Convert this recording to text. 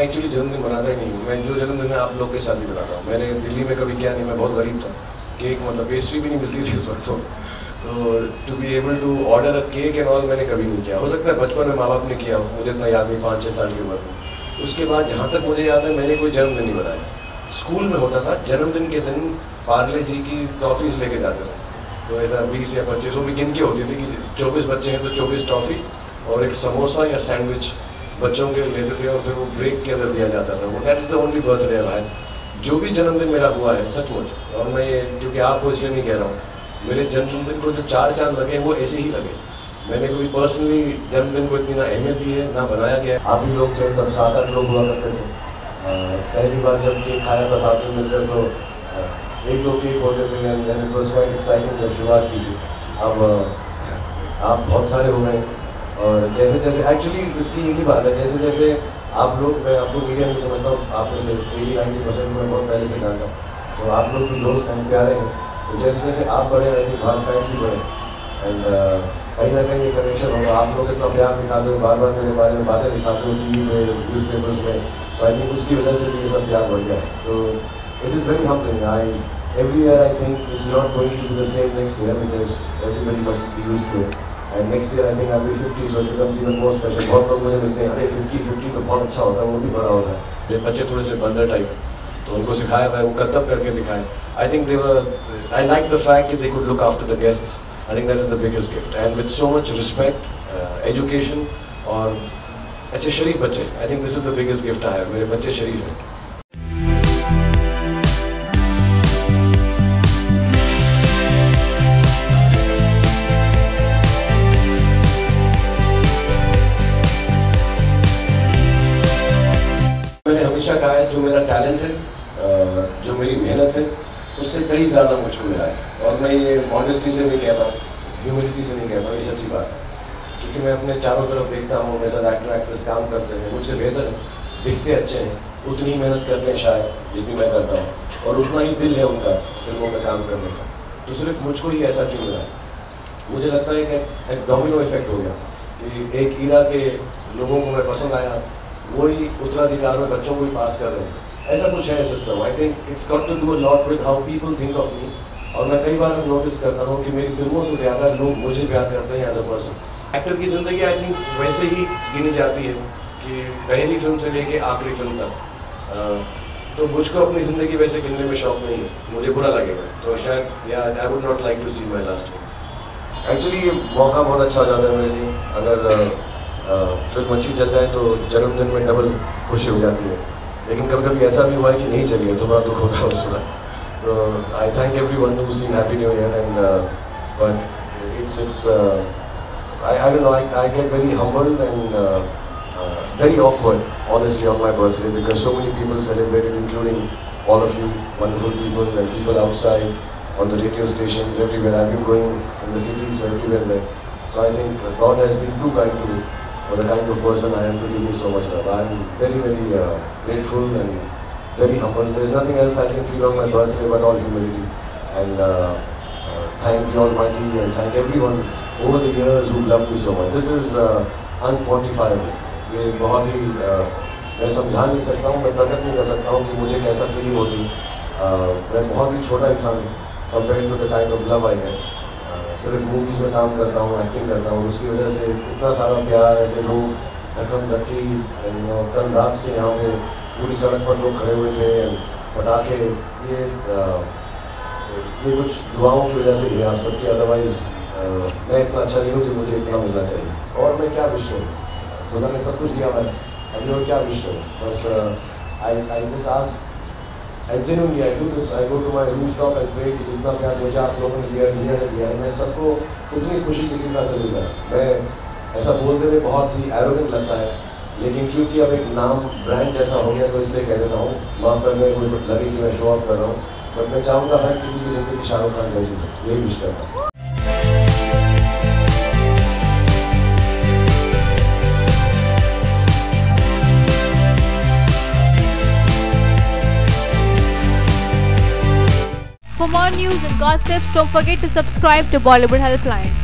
Actually जन्मदिन मनाता ही नहीं हूँ। मैं जो जन्मदिन है आप लोग के साथ ही मनाता हूँ। मैंने दिल्ली में कभी किया नहीं, मैं बहुत गरीब था। केक मतलब पेस्ट्री भी नहीं मिलती थी उस वक्त, तो to be able to order a cake and all मैंने कभी नहीं किया। हो सकता है बचपन में माँ बाप ने किया हो, मुझे इतना याद नहीं, 5-6 साल की उम्र में। उसके बाद जहाँ तक मुझे याद है मैंने कोई जन्मदिन नहीं बनाया। स्कूल में होता था जन्मदिन के दिन पार्ले जी की टॉफ़ीज़ लेके जाते थे, तो ऐसा 20 या 25 वो भी गिन के होती थी कि 24 बच्चे हैं तो 24 टॉफ़ी और एक समोसा या सैंडविच बच्चों के लेते थे और फिर वो ब्रेक के अंदर दिया जाता था। वो that is the only birthday I had. जो भी जन्मदिन मेरा हुआ है सचमुच, और मैं ये क्योंकि आपको इसलिए नहीं कह रहा हूँ, मेरे जन्मदिन को जो 4 चांद लगे वो ऐसे ही लगे। मैंने कभी पर्सनली जन्मदिन को इतनी ना अहमियत दी है ना बनाया गया। आप ही लोग थे तब 7-8 लोग हुआ करते थे। पहली बार जब केक खाया था साथ में मिलकर तो 1-2 केक होते थे and it was quite exciting जब शुरुआत की थी। अब आप बहुत सारे हो गए और जैसे जैसे एक्चुअली इसकी एक ही बात है, जैसे जैसे आप लोग, मैं आपको मीडिया नहीं समझता हूँ, आप में से 80-90% मैं बहुत पहले से जानता हूँ, तो आप लोग जो दोस्त हैं प्यारे हैं, तो जैसे जैसे आप बड़े आई थिंक बात फैंस भी बढ़े एंड कहीं ना कहीं ये कनेक्शन होगा। आप लोग इतना प्यार दिखाते हो, बार बार मेरे बारे में बातें दिखाते हो टीवी में, न्यूज़ पेपर्स में, तो आई थिंक उसकी वजह से भी ये सब प्यार बढ़ गया है। तो it is very humbling. Every year I think this is not going to be the same next year because everybody must be used to it. And next year I think I'll be 50, so it becomes even more special. बहुत लोग मुझे मिलते हैं, अरे 50 तो बहुत अच्छा होता है, वो भी बड़ा होता है। मेरे बच्चे थोड़े से बंदर टाइप, तो उनको सिखाया मैं वो करतब करके दिखाए। I think I like the fact that they could look after the guests. I think that is the biggest gift. And with so much respect, education और अच्छे शरीफ बच्चे, I think this is the biggest gift I have. मेरे बच्चे शरीफ हैं। मैंने हमेशा कहा है जो मेरा टैलेंट है, जो मेरी मेहनत है, उससे कई ज़्यादा मुझको मिला है। और मैं ये मॉडेस्टी से नहीं कहता हूँ, ह्यूमिलिटी से नहीं कहता हूँ, ये सच्ची बात है। क्योंकि मैं अपने चारों तरफ देखता हूँ, मेरे साथ एक्टर एक्ट्रेस काम करते हैं, मुझसे बेहतर है, दिखते अच्छे हैं, उतनी ही मेहनत करते हैं शायद जितनी मैं करता हूँ, और उतना ही दिल है उनका फिल्मों में काम करने का। तो सिर्फ मुझको ही ऐसा क्यों मिला है? मुझे लगता है कि एक डोमिनो इफेक्ट हो गया कि एक ईरा के लोगों को मैं पसंद आया, वही उत्तराधिकार में बच्चों को ही पास कर रहे हैं, ऐसा कुछ है system. I think it's got to do a lot with how people think of me. और मैं कई बार नोटिस करता हूँ कि मेरी फिल्मों से ज़्यादा लोग मुझे प्यार करते हैं एज अ पर्सन। एक्टर की ज़िंदगी आई थिंक वैसे ही गिनी जाती है कि पहली फिल्म से लेके आखिरी फिल्म तक। तो मुझको अपनी ज़िंदगी वैसे गिनने में शौक नहीं है, मुझे बुरा लगेगा। तो शायद या I would not like to see my last film. Actually ये मौका बहुत अच्छा हो जाता है मेरे लिए। अगर फिल्म अच्छी चल जाए तो जन्मदिन में डबल खुशी हो जाती है, लेकिन कभी कभी ऐसा भी हुआ है कि नहीं चली है तो बड़ा दुख होता है उस वक्त। So I thank everyone who seen happy new year and but it's I don't know, I get very humbled and very awkward honestly on my birthday because so many people celebrated, including all of you wonderful people and people outside on the radio stations everywhere. I've been going in the cities, so everywhere there. So I think God has been too kind to me for the kind of person I am to give me so much love. I am very, very grateful and very humble. There is nothing else I can feel on my birthday but all humility. And thank the Almighty and thank everyone over the years who loved me so much. This is unquantifiable. ये बहुत ही मैं समझा नहीं सकता हूँ, मैं प्रकट नहीं कर सकता हूँ कि मुझे कैसा फीलिंग होती। मैं बहुत ही छोटा इंसान compare to the kind of love I get. सिर्फ मूवीज़ में काम करता हूँ, एक्टिंग करता हूँ, उसकी वजह से इतना सारा प्यार, ऐसे लोग धक्कम धक्की। कल रात से यहाँ पे पूरी सड़क पर लोग खड़े हुए थे, पटाखे, ये कुछ दुआओं की वजह से ही आप सबकी। अदरवाइज़ मैं इतना अच्छा नहीं हूँ कि मुझे इतना मिलना चाहिए। और मैं क्या विश करूँ, खुदा ने सब कुछ दिया है, अभी और क्या विश करूँ। बस I just ask, I genuinely I do this. I go to my rooftop and pray कि जितना प्यार मुझे आप लोगों ने दिया है, मैं सबको उतनी खुशी किसी का से मिला। मैं ऐसा बोलते हुए बहुत ही एरोगेंट लगता है, लेकिन क्योंकि अब एक नाम ब्रांड जैसा हो गया तो इसलिए कह देता हूँ। वहाँ पर मेरे को लगे कि मैं शो ऑफ कर रहा हूँ, बट मैं चाहूँगा हर किसी की ज़िंदगी शाहरुख खान जैसी हो, यही विश करता हूँ। For more news and gossip, don't forget to subscribe to Bollywood Helpline.